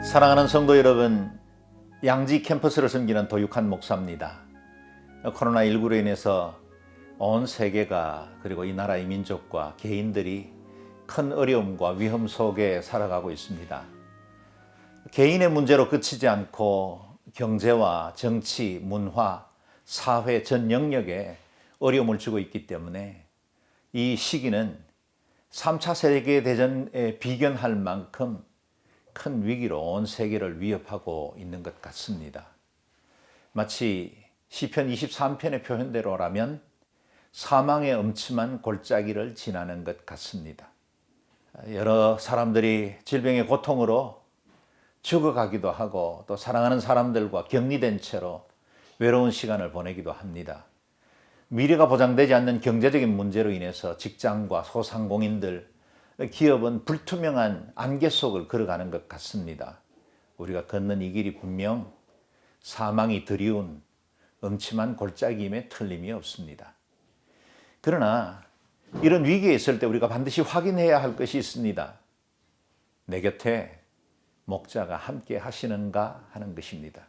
사랑하는 성도 여러분, 양지 캠퍼스를 섬기는 도육한 목사입니다. 코로나19로 인해서 온 세계가 그리고 이 나라의 민족과 개인들이 큰 어려움과 위험 속에 살아가고 있습니다. 개인의 문제로 그치지 않고 경제와 정치, 문화, 사회 전 영역에 어려움을 주고 있기 때문에 이 시기는 3차 세계대전에 비견할 만큼 큰 위기로 온 세계를 위협하고 있는 것 같습니다. 마치 시편 23편의 표현대로라면 사망의 음침한 골짜기를 지나는 것 같습니다. 여러 사람들이 질병의 고통으로 죽어가기도 하고 또 사랑하는 사람들과 격리된 채로 외로운 시간을 보내기도 합니다. 미래가 보장되지 않는 경제적인 문제로 인해서 직장과 소상공인들, 기업은 불투명한 안개 속을 걸어가는 것 같습니다. 우리가 걷는 이 길이 분명 사망이 드리운 음침한 골짜기임에 틀림이 없습니다. 그러나 이런 위기에 있을 때 우리가 반드시 확인해야 할 것이 있습니다. 내 곁에 목자가 함께 하시는가 하는 것입니다.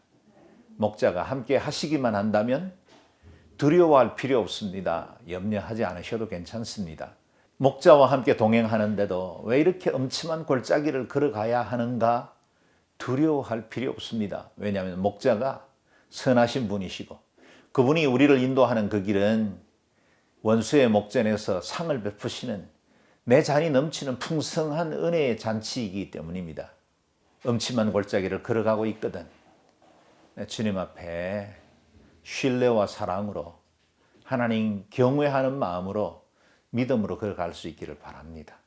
목자가 함께 하시기만 한다면 두려워할 필요 없습니다. 염려하지 않으셔도 괜찮습니다. 목자와 함께 동행하는데도 왜 이렇게 음침한 골짜기를 걸어가야 하는가 두려워할 필요 없습니다. 왜냐하면 목자가 선하신 분이시고 그분이 우리를 인도하는 그 길은 원수의 목전에서 상을 베푸시는 내 잔이 넘치는 풍성한 은혜의 잔치이기 때문입니다. 음침한 골짜기를 걸어가고 있거든 주님 앞에 신뢰와 사랑으로 하나님 경외하는 마음으로 믿음으로 걸어갈 수 있기를 바랍니다.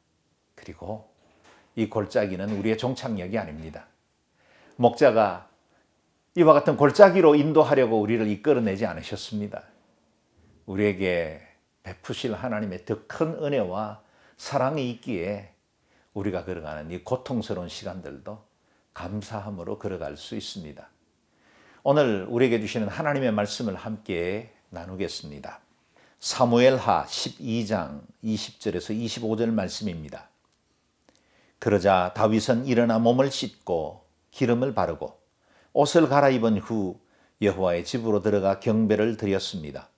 그리고 이 골짜기는 우리의 종착역이 아닙니다. 목자가 이와 같은 골짜기로 인도하려고 우리를 이끌어내지 않으셨습니다. 우리에게 베푸실 하나님의 더 큰 은혜와 사랑이 있기에 우리가 걸어가는 이 고통스러운 시간들도 감사함으로 걸어갈 수 있습니다. 오늘 우리에게 주시는 하나님의 말씀을 함께 나누겠습니다. 사무엘하 12장 20절에서 25절 말씀입니다. 그러자 다윗은 일어나 몸을 씻고 기름을 바르고 옷을 갈아입은 후 여호와의 집으로 들어가 경배를 드렸습니다.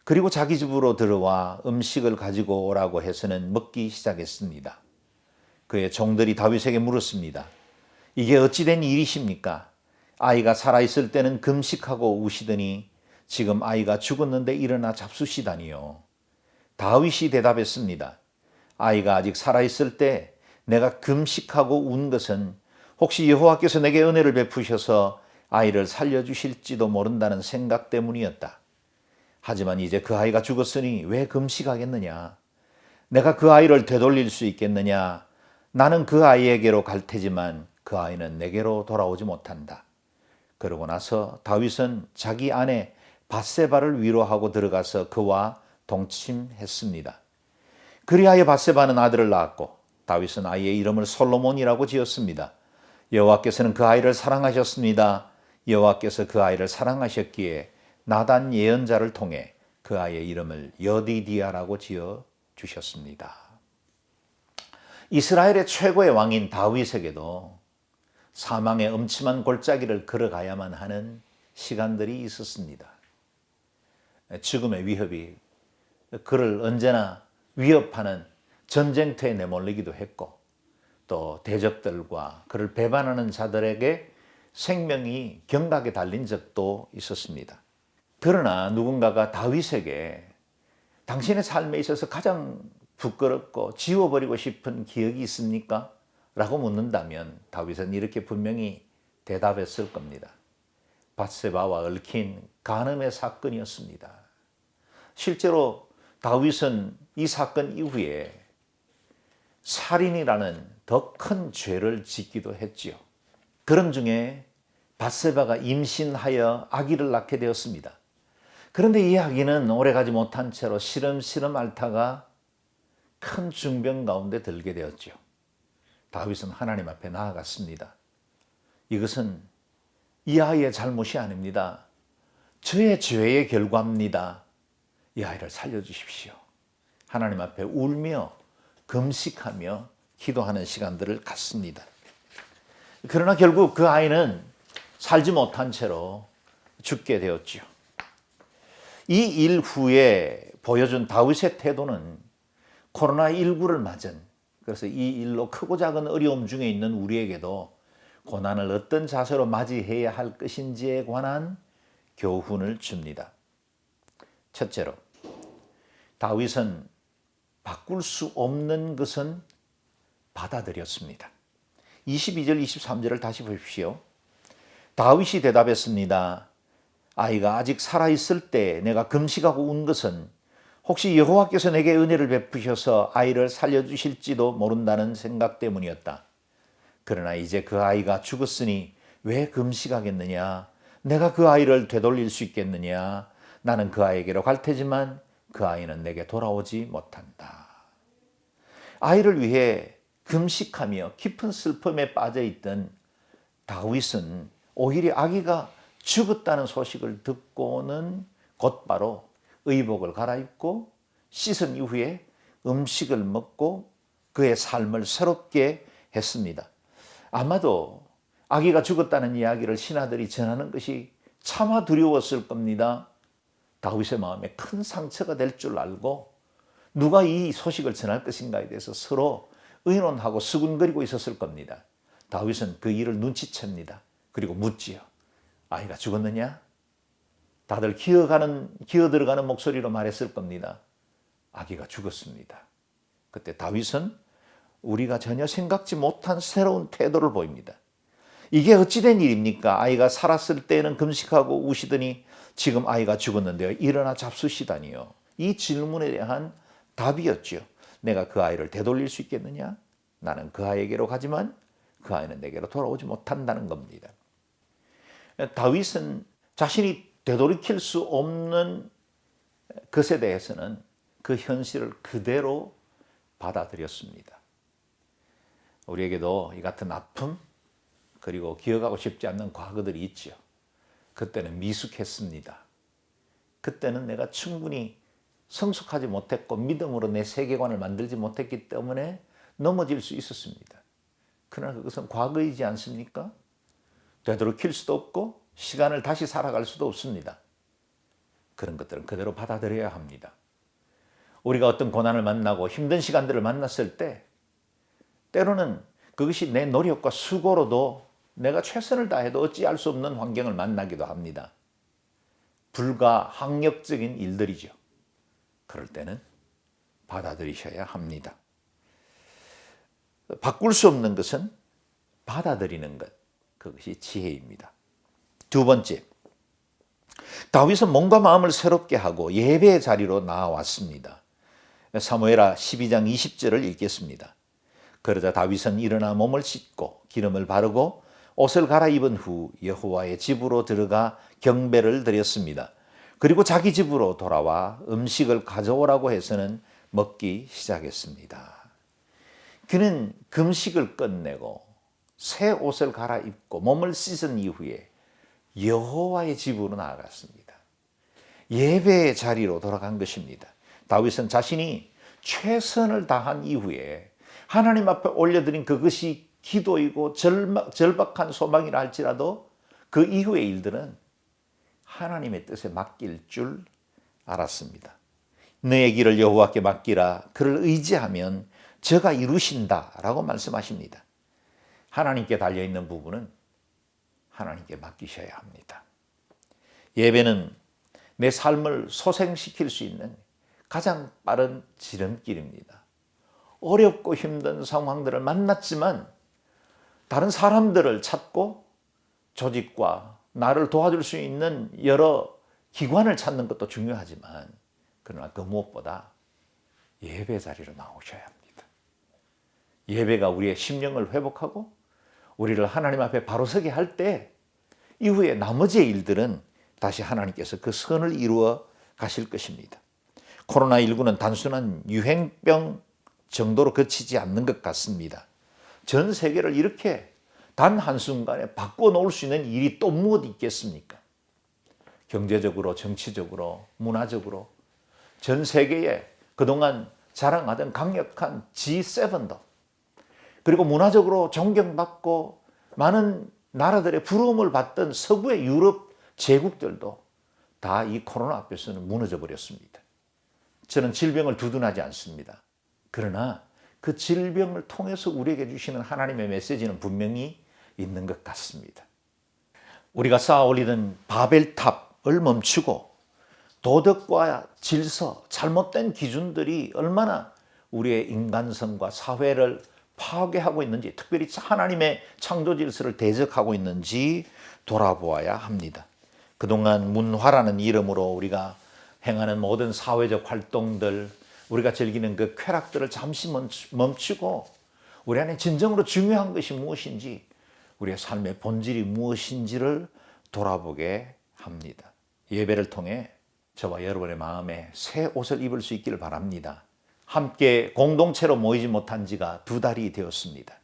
그리고 자기 집으로 들어와 음식을 가지고 오라고 해서는 먹기 시작했습니다. 그의 종들이 다윗에게 물었습니다. 이게 어찌된 일이십니까? 아이가 살아있을 때는 금식하고 우시더니 지금 아이가 죽었는데 일어나 잡수시다니요. 다윗이 대답했습니다. 아이가 아직 살아있을 때 내가 금식하고 운 것은 혹시 여호와께서 내게 은혜를 베푸셔서 아이를 살려주실지도 모른다는 생각 때문이었다. 하지만 이제 그 아이가 죽었으니 왜 금식하겠느냐? 내가 그 아이를 되돌릴 수 있겠느냐? 나는 그 아이에게로 갈 테지만 그 아이는 내게로 돌아오지 못한다. 그러고 나서 다윗은 자기 아내 밧세바를 위로하고 들어가서 그와 동침했습니다. 그리하여 밧세바는 아들을 낳았고 다윗은 아이의 이름을 솔로몬이라고 지었습니다. 여호와께서는 그 아이를 사랑하셨습니다. 여호와께서 그 아이를 사랑하셨기에 나단 예언자를 통해 그 아이의 이름을 여디디아라고 지어 주셨습니다. 이스라엘의 최고의 왕인 다윗에게도 사망의 음침한 골짜기를 걸어가야만 하는 시간들이 있었습니다. 죽음의 위협이 그를 언제나 위협하는 전쟁터에 내몰리기도 했고 또 대적들과 그를 배반하는 자들에게 생명이 경각에 달린 적도 있었습니다. 그러나 누군가가 다윗에게 당신의 삶에 있어서 가장 부끄럽고 지워버리고 싶은 기억이 있습니까? 라고 묻는다면 다윗은 이렇게 분명히 대답했을 겁니다. 밧세바와 얽힌 간음의 사건이었습니다. 실제로 다윗은 이 사건 이후에 살인이라는 더 큰 죄를 짓기도 했지요. 그런 중에 밧세바가 임신하여 아기를 낳게 되었습니다. 그런데 이 아기는 오래가지 못한 채로 시름시름 앓다가 큰 중병 가운데 들게 되었죠. 다윗은 하나님 앞에 나아갔습니다. 이것은 이 아이의 잘못이 아닙니다. 저의 죄의 결과입니다. 이 아이를 살려주십시오. 하나님 앞에 울며 금식하며 기도하는 시간들을 갖습니다. 그러나 결국 그 아이는 살지 못한 채로 죽게 되었죠. 이 일 후에 보여준 다윗의 태도는 코로나19를 맞은, 그래서 이 일로 크고 작은 어려움 중에 있는 우리에게도 고난을 어떤 자세로 맞이해야 할 것인지에 관한 교훈을 줍니다. 첫째로, 다윗은 바꿀 수 없는 것은 받아들였습니다. 22절, 23절을 다시 보십시오. 다윗이 대답했습니다. 아이가 아직 살아있을 때 내가 금식하고 운 것은 혹시 여호와께서 내게 은혜를 베푸셔서 아이를 살려주실지도 모른다는 생각 때문이었다. 그러나 이제 그 아이가 죽었으니 왜 금식하겠느냐? 내가 그 아이를 되돌릴 수 있겠느냐? 나는 그 아이에게로 갈 테지만 그 아이는 내게 돌아오지 못한다. 아이를 위해 금식하며 깊은 슬픔에 빠져있던 다윗은 오히려 아기가 죽었다는 소식을 듣고는 곧바로 의복을 갈아입고 씻은 이후에 음식을 먹고 그의 삶을 새롭게 했습니다. 아마도 아기가 죽었다는 이야기를 신하들이 전하는 것이 차마 두려웠을 겁니다. 다윗의 마음에 큰 상처가 될 줄 알고 누가 이 소식을 전할 것인가에 대해서 서로 의논하고 수군거리고 있었을 겁니다. 다윗은 그 일을 눈치챕니다. 그리고 묻지요. 아이가 죽었느냐? 다들 기어 들어가는 목소리로 말했을 겁니다. 아기가 죽었습니다. 그때 다윗은 우리가 전혀 생각지 못한 새로운 태도를 보입니다. 이게 어찌된 일입니까? 아이가 살았을 때는 금식하고 우시더니 지금 아이가 죽었는데요. 일어나 잡수시다니요. 이 질문에 대한 답이었죠. 내가 그 아이를 되돌릴 수 있겠느냐? 나는 그 아이에게로 가지만 그 아이는 내게로 돌아오지 못한다는 겁니다. 다윗은 자신이 되돌이킬 수 없는 것에 대해서는 그 현실을 그대로 받아들였습니다. 우리에게도 이 같은 아픔 그리고 기억하고 싶지 않는 과거들이 있죠. 그때는 미숙했습니다. 그때는 내가 충분히 성숙하지 못했고 믿음으로 내 세계관을 만들지 못했기 때문에 넘어질 수 있었습니다. 그러나 그것은 과거이지 않습니까? 되돌이킬 수도 없고 시간을 다시 살아갈 수도 없습니다. 그런 것들은 그대로 받아들여야 합니다. 우리가 어떤 고난을 만나고 힘든 시간들을 만났을 때 때로는 그것이 내 노력과 수고로도 내가 최선을 다해도 어찌할 수 없는 환경을 만나기도 합니다. 불가항력적인 일들이죠. 그럴 때는 받아들이셔야 합니다. 바꿀 수 없는 것은 받아들이는 것, 그것이 지혜입니다. 두 번째, 다윗은 몸과 마음을 새롭게 하고 예배의 자리로 나아왔습니다. 사무엘하 12장 20절을 읽겠습니다. 그러자 다윗은 일어나 몸을 씻고 기름을 바르고 옷을 갈아입은 후 여호와의 집으로 들어가 경배를 드렸습니다. 그리고 자기 집으로 돌아와 음식을 가져오라고 해서는 먹기 시작했습니다. 그는 금식을 끝내고 새 옷을 갈아입고 몸을 씻은 이후에 여호와의 집으로 나아갔습니다. 예배의 자리로 돌아간 것입니다. 다윗은 자신이 최선을 다한 이후에 하나님 앞에 올려드린 그것이 기도이고 절박한 소망이라 할지라도 그 이후의 일들은 하나님의 뜻에 맡길 줄 알았습니다. 너의 길을 여호와께 맡기라. 그를 의지하면 저가 이루신다라고 말씀하십니다. 하나님께 달려있는 부분은 하나님께 맡기셔야 합니다. 예배는 내 삶을 소생시킬 수 있는 가장 빠른 지름길입니다. 어렵고 힘든 상황들을 만났지만 다른 사람들을 찾고 조직과 나를 도와줄 수 있는 여러 기관을 찾는 것도 중요하지만 그러나 그 무엇보다 예배 자리로 나오셔야 합니다. 예배가 우리의 심령을 회복하고 우리를 하나님 앞에 바로 서게 할 때 이후에 나머지의 일들은 다시 하나님께서 그 선을 이루어 가실 것입니다. 코로나19는 단순한 유행병 정도로 그치지 않는 것 같습니다. 전 세계를 이렇게 단 한순간에 바꿔놓을 수 있는 일이 또 무엇 있겠습니까? 경제적으로, 정치적으로, 문화적으로 전 세계에 그동안 자랑하던 강력한 G7도 그리고 문화적으로 존경받고 많은 나라들의 부러움을 받던 서구의 유럽 제국들도 다 이 코로나 앞에서는 무너져 버렸습니다. 저는 질병을 두둔하지 않습니다. 그러나 그 질병을 통해서 우리에게 주시는 하나님의 메시지는 분명히 있는 것 같습니다. 우리가 쌓아 올리던 바벨탑을 멈추고 도덕과 질서, 잘못된 기준들이 얼마나 우리의 인간성과 사회를 파괴하고 있는지, 특별히 하나님의 창조 질서를 대적하고 있는지 돌아보아야 합니다. 그동안 문화라는 이름으로 우리가 행하는 모든 사회적 활동들, 우리가 즐기는 그 쾌락들을 잠시 멈추고 우리 안에 진정으로 중요한 것이 무엇인지, 우리의 삶의 본질이 무엇인지를 돌아보게 합니다. 예배를 통해 저와 여러분의 마음에 새 옷을 입을 수 있기를 바랍니다. 함께 공동체로 모이지 못한 지가 2달이 되었습니다.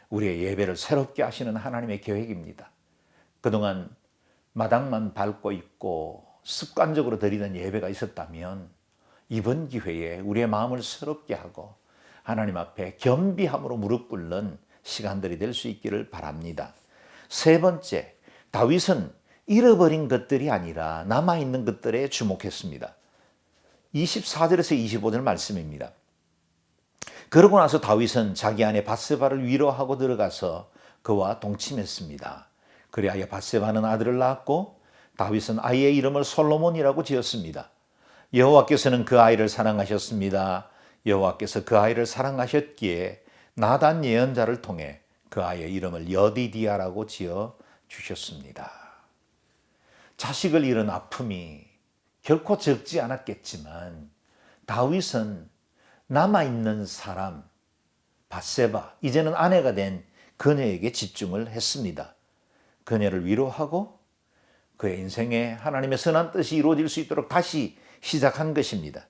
우리의 예배를 새롭게 하시는 하나님의 계획입니다. 그동안 마당만 밟고 있고 습관적으로 드리던 예배가 있었다면 이번 기회에 우리의 마음을 새롭게 하고 하나님 앞에 겸비함으로 무릎 꿇는 시간들이 될 수 있기를 바랍니다. 세 번째, 다윗은 잃어버린 것들이 아니라 남아있는 것들에 주목했습니다. 24절에서 25절 말씀입니다. 그러고 나서 다윗은 자기 아내 밧세바를 위로하고 들어가서 그와 동침했습니다. 그리하여 밧세바는 아들을 낳았고 다윗은 아이의 이름을 솔로몬이라고 지었습니다. 여호와께서는 그 아이를 사랑하셨습니다. 여호와께서 그 아이를 사랑하셨기에 나단 예언자를 통해 그 아이의 이름을 여디디아라고 지어 주셨습니다. 자식을 잃은 아픔이 결코 적지 않았겠지만 다윗은 남아있는 사람 밧세바, 이제는 아내가 된 그녀에게 집중을 했습니다. 그녀를 위로하고 그의 인생에 하나님의 선한 뜻이 이루어질 수 있도록 다시 시작한 것입니다.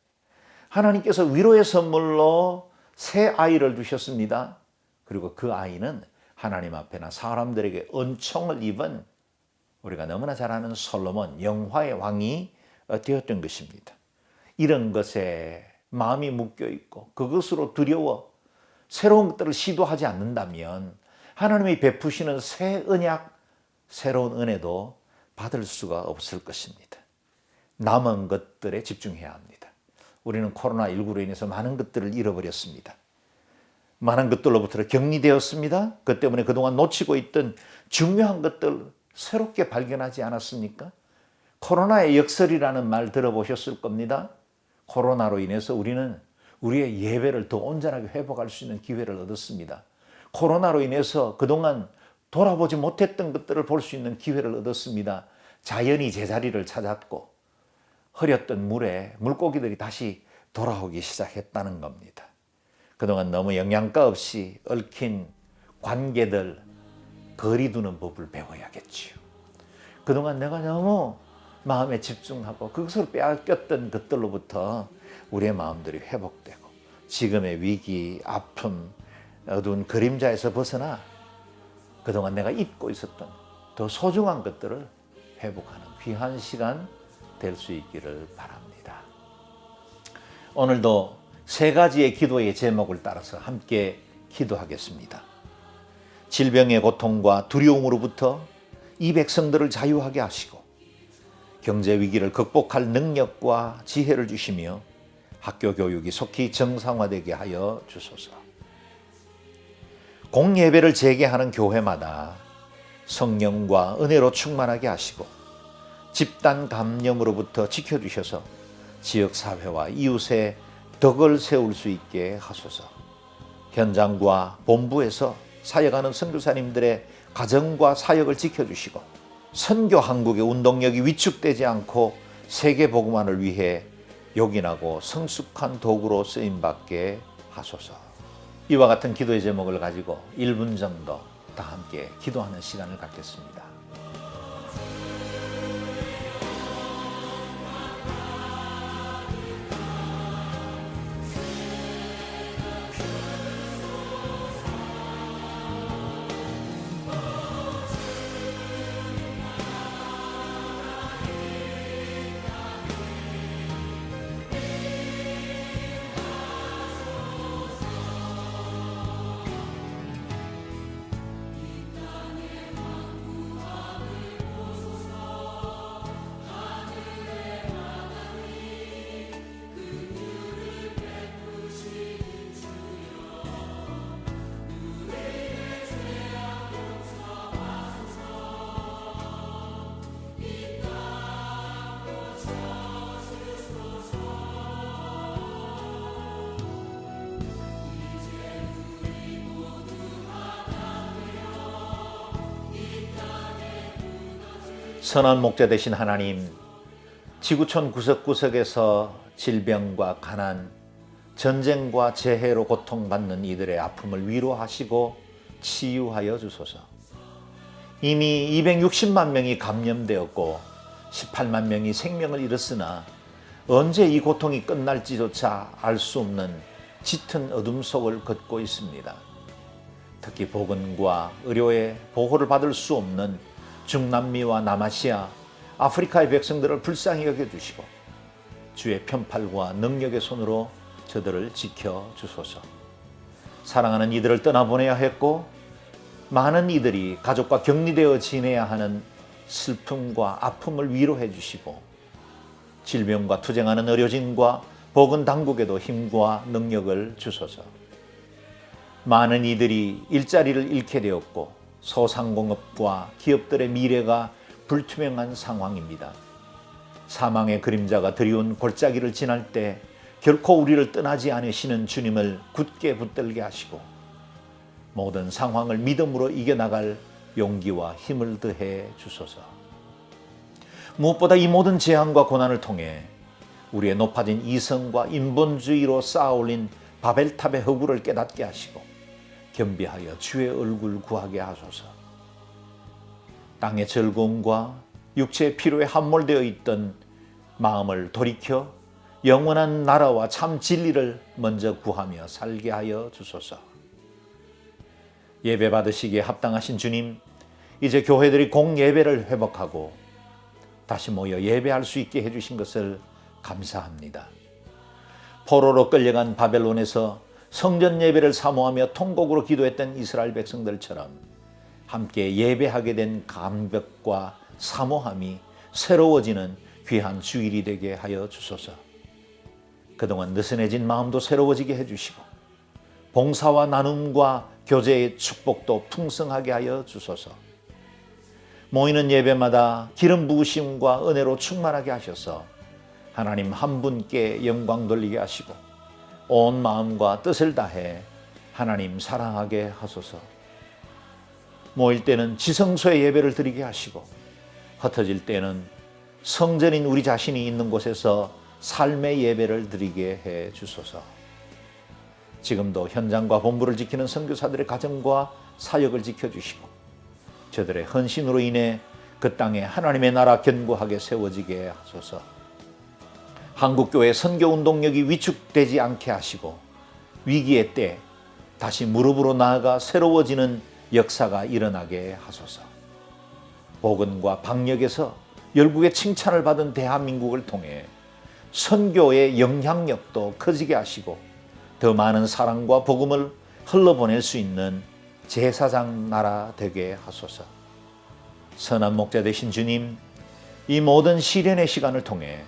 하나님께서 위로의 선물로 새 아이를 주셨습니다. 그리고 그 아이는 하나님 앞에나 사람들에게 은총을 입은 우리가 너무나 잘 아는 솔로몬, 영화의 왕이 되었던 것입니다. 이런 것에 마음이 묶여 있고 그것으로 두려워 새로운 것들을 시도하지 않는다면 하나님이 베푸시는 새 언약, 새로운 은혜도 받을 수가 없을 것입니다. 남은 것들에 집중해야 합니다. 우리는 코로나19로 인해서 많은 것들을 잃어버렸습니다. 많은 것들로부터 격리되었습니다. 그 때문에 그동안 놓치고 있던 중요한 것들 새롭게 발견하지 않았습니까? 코로나의 역설이라는 말 들어보셨을 겁니다. 코로나로 인해서 우리는 우리의 예배를 더 온전하게 회복할 수 있는 기회를 얻었습니다. 코로나로 인해서 그동안 돌아보지 못했던 것들을 볼 수 있는 기회를 얻었습니다. 자연이 제자리를 찾았고 흐렸던 물에 물고기들이 다시 돌아오기 시작했다는 겁니다. 그동안 너무 영양가 없이 얽힌 관계들 거리 두는 법을 배워야겠지요. 그동안 내가 너무 마음에 집중하고 그것으로 빼앗겼던 것들로부터 우리의 마음들이 회복되고 지금의 위기, 아픔, 어두운 그림자에서 벗어나 그동안 내가 잊고 있었던 더 소중한 것들을 회복하는 귀한 시간 될 수 있기를 바랍니다. 오늘도 3가지의 기도의 제목을 따라서 함께 기도하겠습니다. 질병의 고통과 두려움으로부터 이 백성들을 자유하게 하시고 경제 위기를 극복할 능력과 지혜를 주시며 학교 교육이 속히 정상화되게 하여 주소서. 공예배를 재개하는 교회마다 성령과 은혜로 충만하게 하시고 집단 감염으로부터 지켜주셔서 지역사회와 이웃의 덕을 세울 수 있게 하소서. 현장과 본부에서 사역하는 선교사님들의 가정과 사역을 지켜주시고 선교 한국의 운동력이 위축되지 않고 세계 복음화를 위해 요긴하고 성숙한 도구로 쓰임받게 하소서. 이와 같은 기도의 제목을 가지고 1분 정도 다 함께 기도하는 시간을 갖겠습니다. 선한 목자 되신 하나님, 지구촌 구석구석에서 질병과 가난, 전쟁과 재해로 고통받는 이들의 아픔을 위로하시고 치유하여 주소서. 이미 260만 명이 감염되었고 18만 명이 생명을 잃었으나 언제 이 고통이 끝날지조차 알 수 없는 짙은 어둠 속을 걷고 있습니다. 특히 보건과 의료의 보호를 받을 수 없는 중남미와 남아시아, 아프리카의 백성들을 불쌍히 여겨주시고 주의 편팔과 능력의 손으로 저들을 지켜주소서. 사랑하는 이들을 떠나보내야 했고 많은 이들이 가족과 격리되어 지내야 하는 슬픔과 아픔을 위로해 주시고 질병과 투쟁하는 의료진과 보건당국에도 힘과 능력을 주소서. 많은 이들이 일자리를 잃게 되었고 소상공업과 기업들의 미래가 불투명한 상황입니다. 사망의 그림자가 드리운 골짜기를 지날 때 결코 우리를 떠나지 않으시는 주님을 굳게 붙들게 하시고 모든 상황을 믿음으로 이겨나갈 용기와 힘을 더해 주소서. 무엇보다 이 모든 재앙과 고난을 통해 우리의 높아진 이성과 인본주의로 쌓아올린 바벨탑의 허구를 깨닫게 하시고 겸비하여 주의 얼굴 구하게 하소서. 땅의 즐거움과 육체의 피로에 함몰되어 있던 마음을 돌이켜 영원한 나라와 참 진리를 먼저 구하며 살게 하여 주소서. 예배 받으시기에 합당하신 주님, 이제 교회들이 공예배를 회복하고 다시 모여 예배할 수 있게 해주신 것을 감사합니다. 포로로 끌려간 바벨론에서 성전 예배를 사모하며 통곡으로 기도했던 이스라엘 백성들처럼 함께 예배하게 된 감격과 사모함이 새로워지는 귀한 주일이 되게 하여 주소서. 그동안 느슨해진 마음도 새로워지게 해주시고 봉사와 나눔과 교제의 축복도 풍성하게 하여 주소서. 모이는 예배마다 기름 부으심과 은혜로 충만하게 하셔서 하나님 한 분께 영광 돌리게 하시고 온 마음과 뜻을 다해 하나님 사랑하게 하소서. 모일 때는 지성소의 예배를 드리게 하시고 흩어질 때는 성전인 우리 자신이 있는 곳에서 삶의 예배를 드리게 해 주소서. 지금도 현장과 본부를 지키는 선교사들의 가정과 사역을 지켜주시고 저들의 헌신으로 인해 그 땅에 하나님의 나라 견고하게 세워지게 하소서. 한국교회 선교운동력이 위축되지 않게 하시고 위기의 때 다시 무릎으로 나아가 새로워지는 역사가 일어나게 하소서. 복음과 방역에서 열국의 칭찬을 받은 대한민국을 통해 선교의 영향력도 커지게 하시고 더 많은 사랑과 복음을 흘러보낼 수 있는 제사장 나라 되게 하소서. 선한 목자 되신 주님, 이 모든 시련의 시간을 통해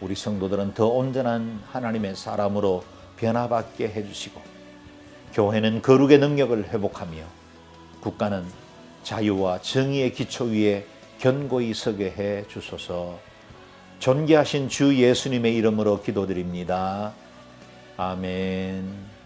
우리 성도들은 더 온전한 하나님의 사람으로 변화받게 해주시고 교회는 거룩의 능력을 회복하며 국가는 자유와 정의의 기초 위에 견고히 서게 해 주소서. 존귀하신 주 예수님의 이름으로 기도드립니다. 아멘.